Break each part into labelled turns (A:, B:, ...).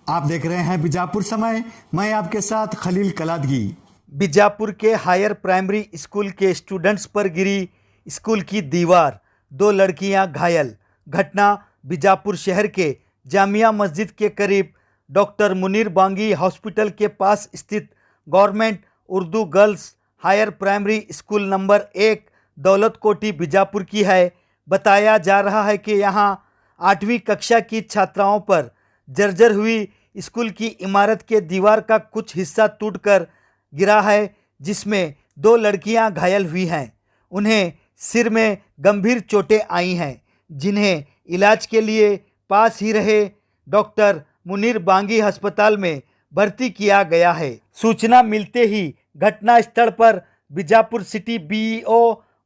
A: आप देख रहे हैं बीजापुर समय। मैं आपके साथ खलील कलादगी।
B: बीजापुर के हायर प्राइमरी स्कूल के स्टूडेंट्स पर गिरी स्कूल की दीवार, 2 लड़कियां घायल। घटना बीजापुर शहर के जामिया मस्जिद के करीब डॉक्टर मुनीर बांगी हॉस्पिटल के पास स्थित government Urdu girls higher primary school number 1 Daulat कोठी बीजापुर की है। बताया जा रहा है कि यहां 8वीं कक्षा की छात्राओं पर जर्जर हुई स्कूल की इमारत के दीवार का कुछ हिस्सा टूटकर गिरा है, जिसमें 2 लड़कियां घायल हुई हैं। उन्हें सिर में गंभीर चोटें आई हैं, जिन्हें इलाज के लिए पास ही रहे डॉक्टर मुनीर बांगी अस्पताल में भर्ती किया गया है। सूचना मिलते ही घटना स्थल पर बीजापुर सिटी बीईओ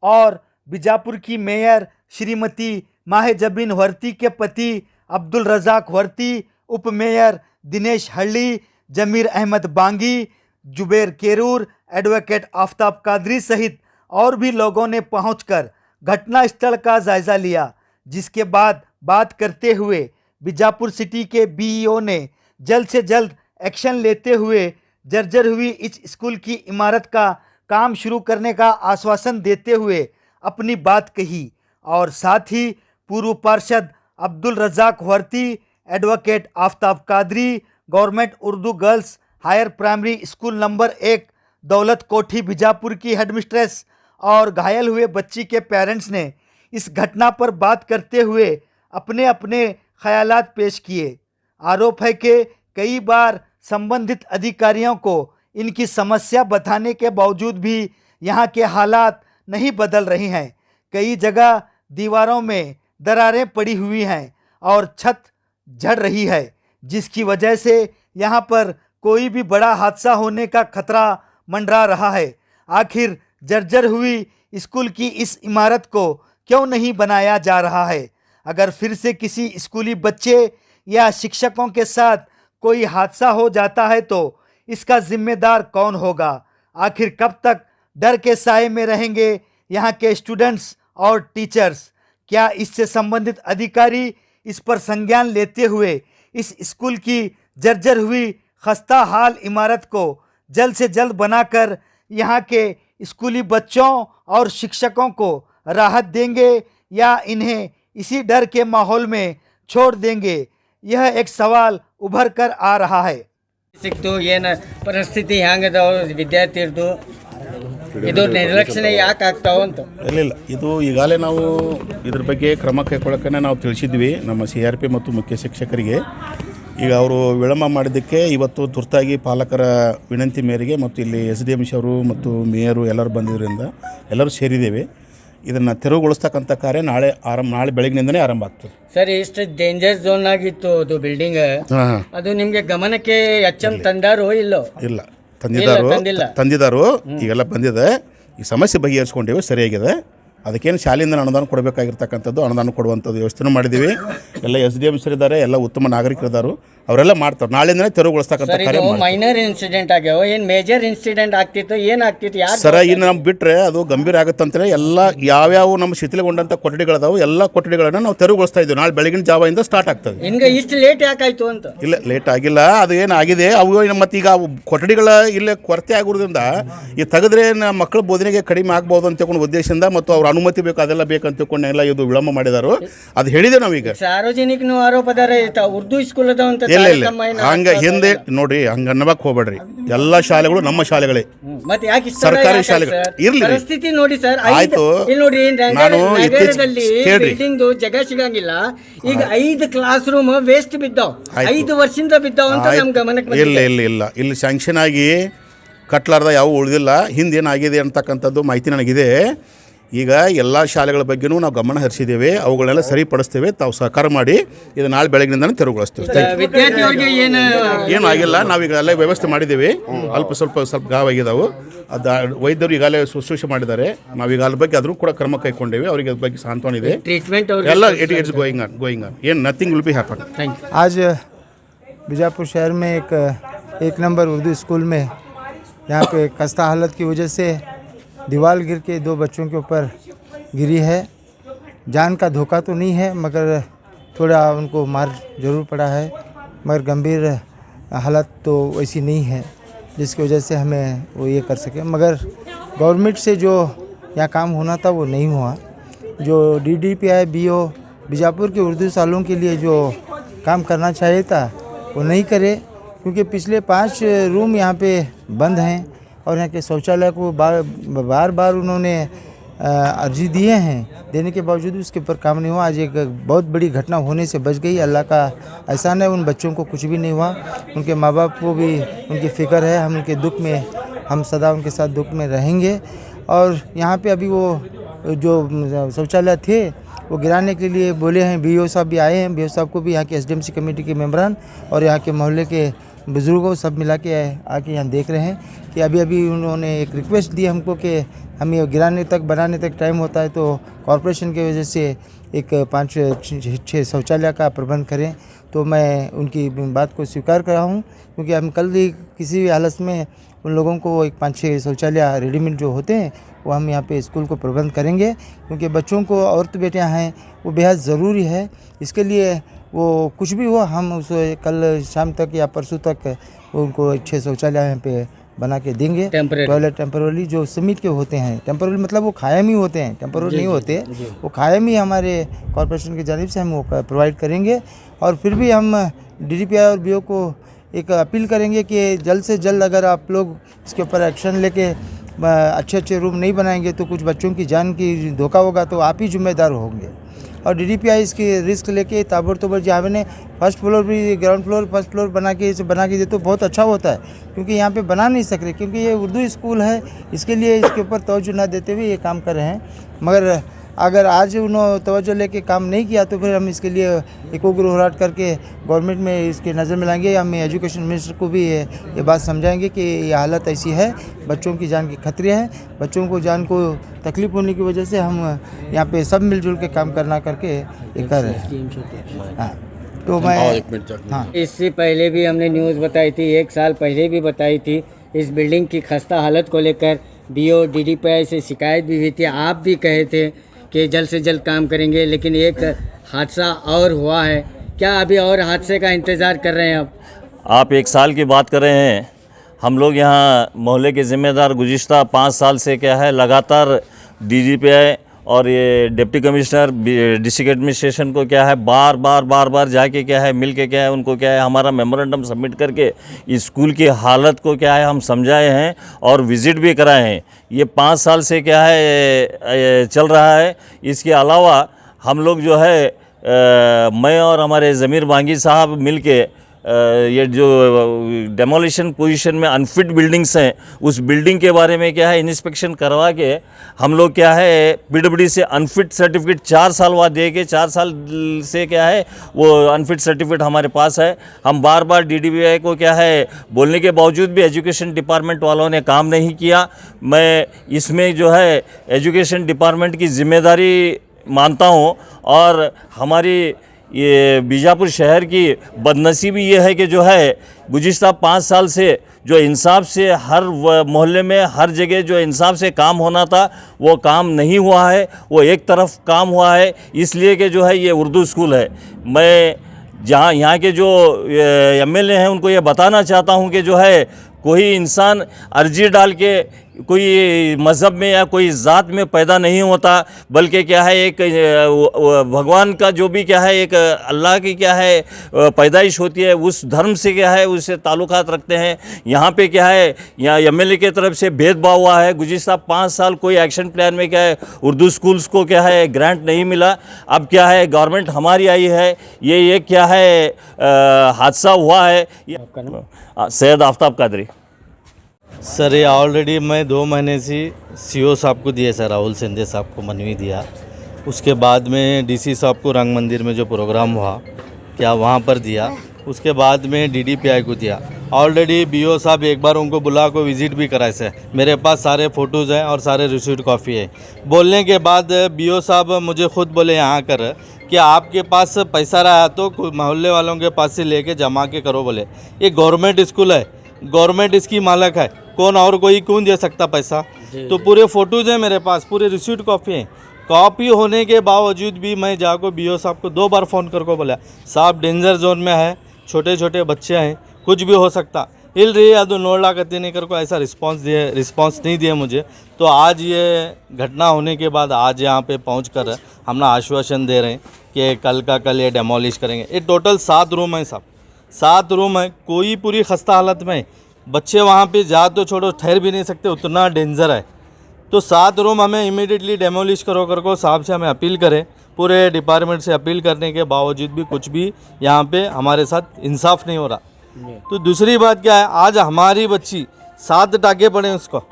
B: और बीजापुर की मेयर श्रीमती माहेजबीन वर्ती के पति अब्दुल रजाक वर्ती, उप मेयर दिनेश हल्ली, जमीर अहमद बांगी, जुबेर केरूर, एडवोकेट आफ्ताब कादरी सहित और भी लोगों ने पहुंचकर घटना स्थल का जायजा लिया, जिसके बाद बात करते हुए बीजापुर सिटी के बीईओ ने जल्द से जल्द एक्शन लेते हुए जर्जर हुई इस स्कूल की इमारत का काम शुरू करने का आश्वासन देते हुए अपनी बात कही और साथ ही पूर्व पार्षद Abdul Razak Varti, advocate Aftab Qadri, government Urdu girls higher primary school number 1 Daulat कोठी बीजापुर की हेडमिस्ट्रेस और घायल हुए बच्ची के पेरेंट्स ने इस घटना पर बात करते हुए अपने अपने ख्यालात पेश किए। आरोप है कि कई बार संबंधित अधिकारियों को इनकी समस्या बताने के बावजूद भी यहाँ के हालात नहीं बदल रही हैं। कई जगह दीवारों में दरारें पड़ी हुई हैं और छत झड़ रही है, जिसकी वजह से यहाँ पर कोई भी बड़ा हादसा होने का खतरा मंडरा रहा है। आखिर जर्जर हुई स्कूल की इस इमारत को क्यों नहीं बनाया जा रहा है? अगर फिर से किसी स्कूली बच्चे या शिक्षकों के साथ कोई हादसा हो जाता है तो इसका जिम्मेदार कौन होगा? आखिर कब तक डर के साए में रहेंगे यहाँ के स्टूडेंट्स और टीचर्स? क्या इससे संबंधित अधिकारी इस पर संज्ञान लेते हुए इस स्कूल की जर्जर हुई खस्ता हाल इमारत को जल्द से जल्द बनाकर यहाँ के स्कूली बच्चों और शिक्षकों को राहत देंगे या इन्हें इसी डर के माहौल में छोड़ देंगे? यह एक सवाल उभर कर आ रहा है।
C: ಸಿಕ್ತು ಏನು ಪರಿಸ್ಥಿತಿ ಹೆಂಗದಾವ ವಿದ್ಯಾರ್ಥಿರದು ಇದು ನಿರ್ಲಕ್ಷ್ಯ ಯಾಕೆ ಆಗ್ತಾವ ಅಂತ
D: ಇಲ್ಲ ಇದು ಈಗಾಗಲೇ ನಾವು ಇದ್ರ ಬಗ್ಗೆ ಕ್ರಮ ಕೈಗೊಳ್ಳಕ್ಕೆ ನಾವು ತಿಳಿಸಿದ್ವಿ ನಮ್ಮ CRP ಮತ್ತು ಮುಖ್ಯ ಶಿಕ್ಷಕರಿಗೆ. ಈಗ ಅವರು ವಿಳಂಬ ಮಾಡಿದ್ದಕ್ಕೆ ಇವತ್ತು ತುರ್ತಾಗಿ ಪಾಲಕರ ವಿನಂತಿ ಮೇರೆಗೆ ಮತ್ತು ಇಲ್ಲಿ SDM ಅವರು ಮತ್ತು ಮೇಯರು ಎಲ್ಲರೂ ಬಂದಿದ್ದರಿಂದ ಎಲ್ಲರೂ ಸೇರಿದ್ದೇವೆ. ಇದನ್ನು ತೆರವುಗೊಳಿಸ್ತಕ್ಕಂಥ ಕಾರ್ಯ ನಾಳೆ ಬೆಳಗ್ಗಿನಿಂದನೇ ಆರಂಭ ಆಗ್ತದೆ.
C: ಸರ್, ಇಷ್ಟು ಡೇಂಜರ್ ಝೋನ್ ಆಗಿತ್ತು ಅದು ಬಿಲ್ಡಿಂಗ್, ಅದು ನಿಮಗೆ ಗಮನಕ್ಕೆ HM ತಂದಾರೋ ಇಲ್ಲೋ?
D: ಇಲ್ಲ, ತಂದಿದ್ದಾರೋ, ಈಗೆಲ್ಲ ಬಂದಿದೆ. ಈ ಸಮಸ್ಯೆ ಬಗೆಹರಿಸ್ಕೊಂಡೇವೆ, ಸರಿಯಾಗಿದೆ. ಅದಕ್ಕೇನು ಶಾಲೆಯಿಂದ ಅನುದಾನ ಕೊಡಬೇಕಾಗಿರ್ತಕ್ಕಂಥದ್ದು ಅನುದಾನ ಕೊಡುವಂಥದ್ದು ವ್ಯವಸ್ಥೆನೂ ಮಾಡಿದ್ದೀವಿ. ಎಲ್ಲ SDM ಇದ್ದಾರೆ, ಎಲ್ಲ ಉತ್ತಮ ನಾಗರಿಕರಿದ್ದಾರೆ, ಅವರೆಲ್ಲ ಮಾಡ್ತಾರೆ. ನಾಳೆಯಿಂದನೇ ತೆರವುಗೊಳಿಸ್ತಕ್ಕಂಥ ಕಾರ್ಯ.
C: ಮೈನರ್ ಇನ್ಸಿಡೆಂಟ್ ಆಗ್ಯಾವ, ಏನು ಮೇಜರ್ ಇನ್ಸಿಡೆಂಟ್ ಆಗ್ತಿತ್ತು, ಏನಾಗ್ತಿತ್ತು ಯಾರು
D: ಸರ? ಇನ್ನು ನಾವು ಬಿಟ್ಟರೆ ಅದು ಗಂಭೀರ ಆಗುತ್ತಂತಲೇ ಎಲ್ಲ ಯಾವ್ಯಾವ ನಮ್ಮ ಶಿಥಿಲಗೊಂಡಂಥ ಕೊಠಡಿಗಳದಾವು ಎಲ್ಲ ಕೊಠಡಿಗಳನ್ನು ನಾವು ತೆರವುಗೊಳಿಸ್ತಾ ಇದ್ದೀವಿ. ನಾಳೆ ಬೆಳಗಿನ ಜಾವದಿಂದ ಸ್ಟಾರ್ಟ್ ಆಗ್ತದೆ.
C: ಹಿಂಗೆ ಇಷ್ಟು ಲೇಟ್ ಯಾಕಾಯ್ತು ಅಂತ?
D: ಇಲ್ಲ, ಲೇಟ್ ಆಗಿಲ್ಲ. ಅದು ಏನಾಗಿದೆ, ಅವು ಮತ್ತು ಈಗ ಕೊಠಡಿಗಳ ಇಲ್ಲೇ ಕೊರತೆ ಆಗೋದ್ರಿಂದ ಈ ತೆಗೆದ್ರೆ ಮಕ್ಕಳ ಬೋಧನೆಗೆ ಕಡಿಮೆ ಆಗ್ಬೋದು ಅಂತ ತಿಳ್ಕೊಂಡು ಉದ್ದೇಶದಿಂದ ಮತ್ತು ಅವ್ರ ಅನುಮತಿ ಬೇಕು, ಅದೆಲ್ಲ ಬೇಕಂತ ತಿಳ್ಕೊಂಡು ಎಲ್ಲ ಇದು ವಿಳಂಬ ಮಾಡಿದಾರು. ಅದು ಹೇಳಿದೆ ನಾವೀಗ.
C: ಸಾರ್ವಜನಿಕನು ಆರೋಪದಾರ ಉರ್ದು ಸ್ಕೂಲ್ ಅದಾವಂತ.
D: ಇಲ್ಲ ಇಲ್ಲ, ಹಂಗ ಹಿಂದೆ ನೋಡ್ರಿ, ಹಂಗ ಅನ್ನಬಕ್ ಹೋಗ್ಬೇಡ್ರಿ. ಎಲ್ಲ ಶಾಲೆಗಳು ನಮ್ಮ ಶಾಲೆಗಳೇ,
C: ಮತ್ತೆ ಯಾಕೆ
D: ಸರ್ಕಾರಿ ಶಾಲೆಗಳು ಇರ್ಲಿ.
C: ಪರಿಸ್ಥಿತಿ ನೋಡಿ ಸರ್,
D: ಆಯ್ತು.
C: ನೋಡಿ
D: ನಾನು
C: ನಗರದಲ್ಲಿ ಬಿಲ್ಡಿಂಗ್ ಜಾಗ ಸಿಗಂಗಿಲ್ಲ. ಈಗ 5 ಕ್ಲಾಸ್ ರೂಮ್ ವೇಸ್ಟ್ ಬಿದ್ದಾವ್, 5 ವರ್ಷದಿಂದ ಬಿದ್ದಾವ್ ಅಂತ ನಮ್ ಗಮನಕ್ಕೆ.
D: ಇಲ್ಲ ಇಲ್ಲ ಇಲ್ಲ, ಇಲ್ಲಿ ಸ್ಯಾಂಕ್ಷನ್ ಆಗಿ ಕಟ್ಲಾರ್ದ ಯಾವ ಉಳಿದಿಲ್ಲ. ಹಿಂದೇನಾಗಿದೆ ಅಂತಕ್ಕಂಥದ್ದು ಮಾಹಿತಿ ನನಗಿದೆ. ಈಗ ಎಲ್ಲ ಶಾಲೆಗಳ ಬಗ್ಗೆನೂ ನಾವು ಗಮನ ಹರಿಸಿದ್ದೇವೆ, ಅವುಗಳನ್ನೆಲ್ಲ ಸರಿಪಡಿಸ್ತೇವೆ. ತಾವು ಸಹಕಾರ ಮಾಡಿ ಇದು ನಾಳೆ ಬೆಳಗ್ಗಿನಿಂದನೇ ತೆರವುಗೊಳಿಸ್ತೇವೆ. ಏನೂ ಆಗಿಲ್ಲ, ನಾವೀಗ ಎಲ್ಲ ವ್ಯವಸ್ಥೆ ಮಾಡಿದ್ದೇವೆ. ಸ್ವಲ್ಪ ಗಾವಾಗಿದ್ದಾವೆ. ಅದು ವೈದ್ಯರು ಈಗಾಗಲೇ ಶುಶ್ರೂಷೆ ಮಾಡಿದ್ದಾರೆ. ನಾವೀಗ ಅದ್ರ ಬಗ್ಗೆ ಅದ್ರ ಕೂಡ ಕ್ರಮ ಕೈಗೊಂಡೇವೆ. ಅವರಿಗೆ ಅದ್ರ ಬಗ್ಗೆ ಸಾಂತ್ವನ ಇದೆ. ಎಲ್ಲ ಇಟ್ಸ್ ಗೋಯಿಂಗ್ ಆನ್. ಏನು ನಥಿಂಗ್ ವಿಲ್ ಬಿ ಹ್ಯಾಪನ್.
E: आज बीजापुर शहर में एक नंबर उर्दू स्कूल में यहाँ पे खस्ता हालत की वजह से दीवार गिर के 2 बच्चों के ऊपर गिरी है। जान का धोखा तो नहीं है, मगर थोड़ा उनको मार ज़रूर पड़ा है। मगर गंभीर हालत तो वैसी नहीं है जिसकी वजह से हमें वो ये कर सके। मगर गवर्नमेंट से जो यहाँ काम होना था वो नहीं हुआ। जो DDPI BO बीजापुर के उर्दू सालों के लिए जो काम करना चाहिए था वो नहीं करे, क्योंकि पिछले 5 रूम यहाँ पे बंद हैं और यहाँ के शौचालय को बार बार उन्होंने अर्जी दिए हैं, देने के बावजूद उसके ऊपर काम नहीं हुआ। आज एक बहुत बड़ी घटना होने से बच गई। अल्लाह का एहसान है, उन बच्चों को कुछ भी नहीं हुआ। उनके माँ बाप को भी उनकी फ़िक्र है। हम उनके दुख में, हम सदा उनके साथ दुख में रहेंगे। और यहाँ पे अभी वो जो शौचालय थे वो गिराने के लिए बोले हैं, BO साहब भी आए हैं। BO साहब को भी यहाँ के SDMC कमेटी के मेंबरान और यहाँ के मोहल्ले के बुज़ुर्गों सब मिला के आके यहाँ देख रहे हैं कि अभी उन्होंने एक रिक्वेस्ट दी हमको कि हमें गिराने तक, बनाने तक टाइम होता है, तो कॉरपोरेशन की वजह से एक 5-6 शौचालय का प्रबंध करें। तो मैं उनकी बात को स्वीकार कर रहा हूँ, क्योंकि हम कल भी किसी भी हालत में उन लोगों को एक 5-6 शौचालय रेडीमेड जो होते हैं वो हम यहाँ पे स्कूल को प्रबंध करेंगे, क्योंकि बच्चों को औरत बेटियाँ हैं वो बेहद ज़रूरी है। इसके लिए वो कुछ भी हो, हम उसे कल शाम तक या परसों तक उनको 6 शौचालय यहाँ पे बना के देंगे। टॉयलेट टेम्पररी जो सीमेंट के होते हैं, टेम्पररी मतलब वो कायम ही होते हैं, टेम्पररी नहीं होते, वो कायम ही हमारे कॉर्पोरेशन की जानिब से हम वो प्रोवाइड करेंगे। और फिर भी हम DDPI और BO को एक अपील करेंगे कि जल्द से जल्द अगर आप लोग इसके ऊपर एक्शन लेके अच्छे रूम नहीं बनाएंगे तो कुछ बच्चों की जान की धोखा होगा, तो आप ही जिम्मेदार होंगे। और DDPI इसकी रिस्क लेके ताबड़तोड़ जहाँ ने फर्स्ट फ्लोर भी, ग्राउंड फ्लोर, फर्स्ट फ्लोर बना के दे तो बहुत अच्छा होता है, क्योंकि यहाँ पे बना नहीं सक रहे, क्योंकि ये उर्दू स्कूल है, इसके लिए इसके ऊपर तवज्जो ना देते हुए ये काम कर रहे हैं। मगर अगर आज उन्होंने तवज्जो लेके काम नहीं किया तो फिर हम इसके लिए एक उग्र होराट करके गवर्नमेंट में इसके नज़र में लाएंगे। हम एजुकेशन मिनिस्टर को भी ये बात समझाएंगे कि ये हालत ऐसी है, बच्चों की जान की खतरे हैं, बच्चों को जान को तकलीफ़ होने की वजह से हम यहाँ पे सब मिलजुल के काम करना करके ये कर रहे हैं। हाँ, तो मैं हाँ,
C: इससे पहले भी हमने न्यूज़ बताई थी, 1 साल पहले भी बताई थी, इस बिल्डिंग की खस्ता हालत को लेकर BO DDPI से शिकायत भी हुई थी। आप भी कहे थे कि जल्द से जल्द काम करेंगे, लेकिन एक हादसा और हुआ है। क्या अभी और हादसे का इंतज़ार कर रहे हैं
F: आप 1 साल की बात कर रहे हैं। हम लोग यहाँ मोहल्ले के ज़िम्मेदार गुज़िश्ता 5 साल से क्या है लगातार DDPI और ये डिप्टी कमिश्नर डिस्ट्रिक्ट एडमिनिस्ट्रेशन को क्या है बार बार जाके क्या है मिल के क्या है उनको क्या है हमारा मेमोरेंडम सबमिट करके स्कूल की हालत को क्या है हम समझाए हैं और विज़िट भी कराए हैं। ये 5 साल से क्या है चल रहा है। इसके अलावा हम लोग जो है मैं और हमारे ज़मीर बांगी साहब मिल के ये जो डेमोलिशन पोजीशन में अनफिट बिल्डिंग्स हैं उस बिल्डिंग के बारे में क्या है इंस्पेक्शन करवा के हम लोग क्या है PWD से अनफिट सर्टिफिकेट 4 साल बाद दे के 4 साल से क्या है वो अनफिट सर्टिफिकेट हमारे पास है। हम बार DDPI को क्या है बोलने के बावजूद भी एजुकेशन डिपार्टमेंट वालों ने काम नहीं किया। मैं इसमें जो है एजुकेशन डिपार्टमेंट की जिम्मेदारी मानता हूँ और हमारी ये बीजापुर शहर की बदनसीबी ये है कि जो है गुज़िश्ता 5 साल से जो इंसाफ से हर मोहल्ले में हर जगह जो इंसाफ से काम होना था वो काम नहीं हुआ है, वो एक तरफ काम हुआ है। इसलिए कि जो है ये उर्दू स्कूल है। मैं जहाँ यहाँ के जो MLA हैं उनको ये बताना चाहता हूँ कि जो है कोई इंसान अर्जी डाल के कोई मज़हब में या कोई ज़ात में पैदा नहीं होता, बल्कि क्या है एक भगवान का जो भी क्या है एक अल्लाह की क्या है पैदाइश होती है, उस धर्म से क्या है उससे ताल्लुकात रखते हैं। यहाँ पे क्या है यहाँ MLA के तरफ से भेदभाव हुआ है। गुज़िश्ता 5 साल कोई एक्शन प्लान में क्या है उर्दू स्कूल्स को क्या है ग्रांट नहीं मिला। अब क्या है गवर्नमेंट हमारी आई है, ये क्या है हादसा हुआ है। सैयद आफ्ताब कादरी
G: सर, ये ऑलरेडी मैं 2 महीने से CO साहब को दिए सर, राहुल सिंधे साहब को मनवी दिया। उसके बाद में DC साहब को रंग मंदिर में जो प्रोग्राम हुआ क्या वहाँ पर दिया। उसके बाद में DDPI को दिया। ऑलरेडी BO साहब एक बार उनको बुला को विज़िट भी कराए सर। मेरे पास सारे फ़ोटोज़ हैं और सारे रिसीट कॉपी है। बोलने के बाद BO साहब मुझे ख़ुद बोले यहाँ कर कि आपके पास पैसा रहा तो मोहल्ले वालों के पास से लेके जमा के करो। बोले ये गवर्नमेंट स्कूल है, गवर्नमेंट इसकी मालक है, कौन और कोई कौन दे सकता पैसा। तो पूरे फ़ोटोज़ हैं मेरे पास, पूरे रिसीट कॉपी हैं। कॉपी होने के बावजूद भी मैं जाकर BO साहब को 2 बार फ़ोन करके बोला साहब डेंजर जोन में है, छोटे छोटे बच्चे हैं, कुछ भी हो सकता। हिल रही है तो नोड़ा करते नहीं कर को ऐसा रिस्पांस नहीं दिया मुझे। तो आज ये घटना होने के बाद आज यहाँ पे पहुँच हम ना आश्वासन दे रहे हैं कि कल का कल ये डेमोलिश करेंगे। ये टोटल 7 रूम है साहब, 7 रूम है, कोई पूरी खस्ता हालत में है। बच्चे वहाँ पे जा तो छोड़ो, ठहर भी नहीं सकते, उतना डेंजर है। तो 7 रूम हमें इमीडिएटली डेमोलिश करो कर को साहब से हमें अपील करें। पूरे डिपार्टमेंट से अपील करने के बावजूद भी कुछ भी यहाँ पे हमारे साथ इंसाफ नहीं हो रहा। तो दूसरी बात क्या है, आज हमारी बच्ची 7 टाके पड़े उसको,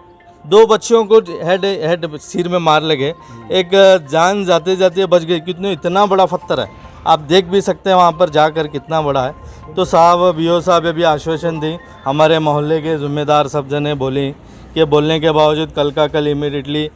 G: 2 बच्चियों को हेड सिर में मार लगे, एक जान जाते जाते बच गई। कितने इतना बड़ा पत्थर है, आप देख भी सकते हैं वहाँ पर जाकर कितना बड़ा है। तो साहब बीओ साहब अभी आश्वासन दी, हमारे मोहल्ले के ज़िम्मेदार सब जने बोले कि बोलने के बावजूद कल का कल इमीडिएटली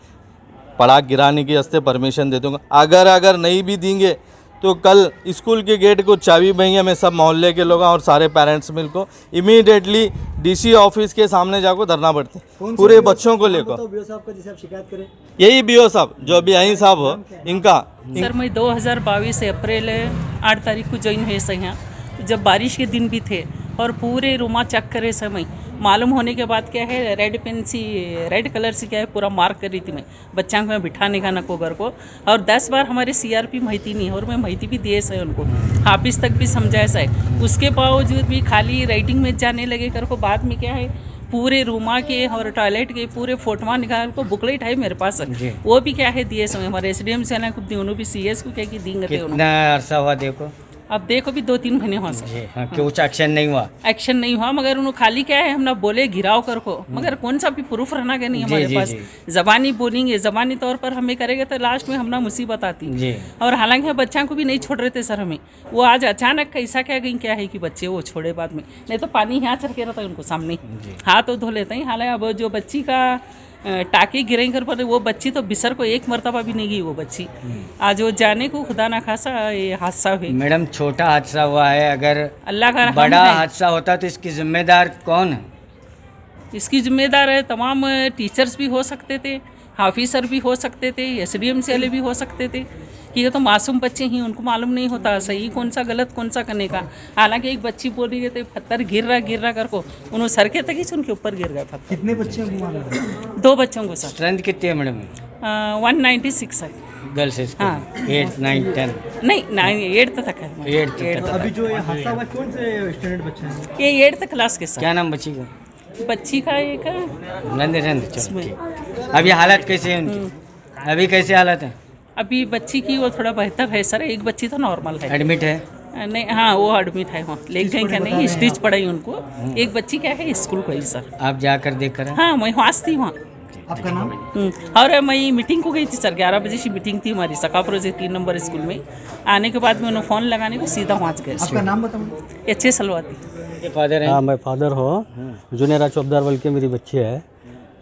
G: पड़ाक गिराने की वास्ते परमिशन दे दूँगा। अगर नहीं भी देंगे तो कल स्कूल के गेट को चाबी भैया मैं सब मोहल्ले के लोग और सारे पेरेंट्स मिल को इमीडिएटली डीसी ऑफिस के सामने जाकर धरना पड़ते पूरे बच्चों को लेकर। यही बीओ साहब जो अभी आई साहब हो इनका।
H: सर मैं 2022 अप्रैल 8 तारीख को ज्वाइन हुए से यहाँ, जब बारिश के दिन भी थे और पूरे रूमा चेक करे समय मालूम होने के बाद क्या है रेड कलर से क्या है पूरा मार्क कर रही थी मैं बच्चा को मैं बिठाने का नको घर को। और 10 बार हमारे सीआरपी माहिती नहीं और मैं माहिती भी दिए है उनको, हाफिज तक भी समझाया है, उसके बावजूद भी खाली राइटिंग में जाने लगे कर को। बाद में क्या है पूरे रूमा के और टॉयलेट के पूरे फोटोवा निकाल को बुकलेट है मेरे पास, वो भी क्या है दिए समय हमारे एसडीएम से ना खुद उन्होंने भी सीएस को क्या कि देंगे।
C: कितना अरसा हुआ देखो?
H: अब देखो भी 2-3 महीने हुआ सर।
C: हाँ, कुछ एक्शन नहीं हुआ?
H: एक्शन नहीं हुआ, मगर उन्होंने खाली क्या है हम ना बोले घिराव कर को, मगर कौन सा भी प्रूफ रहना का नहीं हमारे पास। जबानी बोलेंगे, जबानी तौर पर हमें करेंगे तो लास्ट में हम ना मुसीबत आती। और हालांकि बच्चों को भी नहीं छोड़ रहे थे सर हमें, वो आज अचानक कैसा क्या गई क्या है कि बच्चे वो छोड़े बाद में, नहीं तो पानी यहाँ चढ़ के रहता है उनको सामने, हाथ तो धो लेते हैं। हालांकि अब जो बच्ची का टाके गिरे कर पर वो बच्ची तो बिसर को एक मरतबा भी नहीं गई वो बच्ची, आज वो जाने को खुदा ना खासा ये हादसा हुई।
C: मैडम छोटा हादसा हुआ है, अगर
H: अल्लाह का
C: बड़ा हादसा होता तो इसकी जिम्मेदार कौन है?
H: इसकी जिम्मेदार है तमाम टीचर्स भी हो सकते थे, हाफिसर भी हो सकते थे, एसडीएम वाले भी हो सकते थे कि ये तो मासूम बच्चे ही, उनको मालूम नहीं होता सही कौन सा गलत कौन सा करने का। हालांकि एक बच्ची बोल रही थी पत्थर गिर रहा कर को, उन्होंने सर के तक ही उनके ऊपर गिर गया पत्थर।
A: कितने बच्चे हैं?
H: 2 बच्चों को सर।
C: स्ट्रेंथ कितनी है मैडम?
H: 196 है
C: गर्ल्स स्कूल।
H: हाँ।
C: 8, 9, 10
H: नहीं 8th तक है।
C: 8 तक।
A: अभी जो ये हादसा हुआ कौन से स्टूडेंट बच्चे हैं?
H: ये 8th क्लास के सर।
C: क्या नाम बच्ची का?
H: बच्ची का एक
C: नंद। अभी हालत कैसे है उनकी? अभी कैसे हालत है?
H: अभी बच्ची की वो थोड़ा बेहतर है सर, एक बच्ची तो नॉर्मल है,
C: एडमिट है?
H: नहीं हाँ वो एडमिट है वहाँ, ले गए क्या नहीं स्टिच पड़ाई उनको। एक बच्ची क्या है स्कूल को ही सर।
C: आप जाकर देख कर?
H: हाँ मैं वहाँ थी वहाँ।
A: आपका नाम?
H: और मैं मीटिंग को गई थी सर, 11 बजे की मीटिंग थी हमारी सकापुर से 3 नंबर स्कूल में। आने के बाद में उन्होंने फ़ोन लगाने को सीधा वहाँ गए।
A: आपका नाम बताओ?
H: अच्छे सलवाती।
C: फादर है?
I: हाँ मैं फादर हूँ। जुनेरा चौबदार बल के मेरी बच्ची है।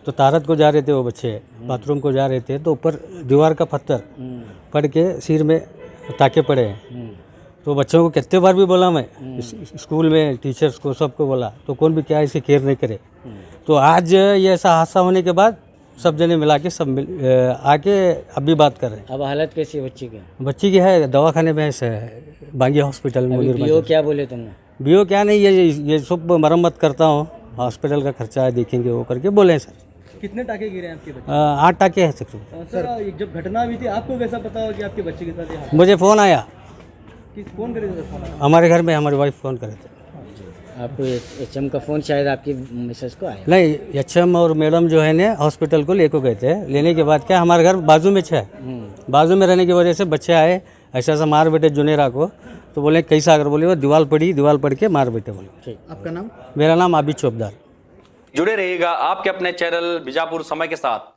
I: तो तारत को जा रहे थे वो बच्चे, बाथरूम को जा रहे थे तो ऊपर दीवार का पत्थर पड़ के सिर में टाके पड़े हैं। तो बच्चों को कितने बार भी बोला मैं, स्कूल में टीचर्स को सबको बोला, तो कौन भी क्या इसे केयर नहीं करे। तो आज ये ऐसा हादसा होने के बाद सब जने मिला के सब आके अभी बात कर रहे हैं।
C: अब हालत कैसी है बच्ची की?
I: बच्ची की है दवाखाने में है, बांगी हॉस्पिटल में।
C: बीओ क्या बोले तुमने?
I: बीओ क्या नहीं, ये सब मरम्मत करता हूँ, हॉस्पिटल का खर्चा है देखेंगे वो करके बोले सर।
A: कितने टाके गिरे हैं आपके बच्चे?
I: 8 टाके हैं सर।
A: सर जब घटना हुई थी आपको कैसा पता हो कि आपके बच्चे के साथ ये हादसा?
I: मुझे फ़ोन आया।
A: कौन करे थे फोन?
I: हमारे घर में हमारी वाइफ फ़ोन करे थे।
C: आपको एचएम का फ़ोन शायद आपकी मिसेस को आया?
I: नहीं, एचएम और मैडम जो है ने हॉस्पिटल को लेकर गए थे। लेने के बाद क्या हमारे घर बाजू में है, बाजू में रहने की वजह से बच्चे आए ऐसा मार बैठे जुनेरा को। तो बोले कैसा, अगर बोले वो दीवार पड़ के मार बैठे बोले।
A: आपका नाम?
I: मेरा नाम आबिद चौबदार।
J: जुड़े रहिएगा आपके अपने चैनल बीजापुर समय के साथ।